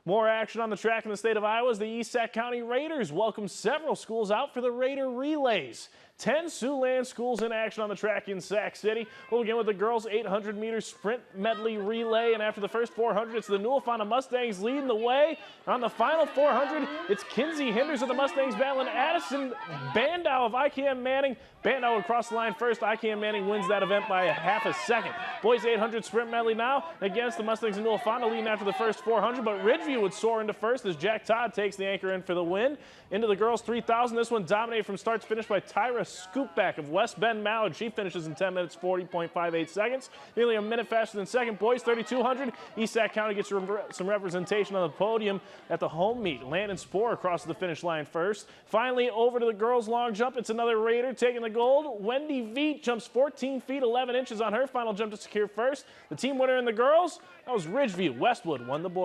More action on the track in the state of Iowa as the East Sac County Raiders welcome several schools out for the Raider Relays. 10 Siouxland schools in action on the track in Sac City. We'll begin with the girls' 800-meter sprint medley relay, and after the first 400, it's the Newell-Fonda Mustangs leading the way. On the final 400, it's Kinsey Hinders of the Mustangs battling Addison Bandow of IKM Manning. Bandow would cross the line first. IKM Manning wins that event by a half a second. Boys 800 sprint medley now against the Mustangs and Newell-Fonda leading after the first 400, but Ridgeview would soar into first as Jack Todd takes the anchor in for the win. Into the girls' 3,000, this one dominated from start to finish by Tyra Scoopback of West Bend Mallard. She finishes in 10 minutes 40.58 seconds, nearly a minute faster than second. Boys 3,200, East Sac County gets some representation on the podium at the home meet. Landon Sporer crosses the finish line first. Finally, over to the girls' long jump, it's another Raider taking the gold. Wendy Veet jumps 14 feet 11 inches on her final jump to secure first. The team winner in the girls, that was Ridgeview. Westwood won the boys.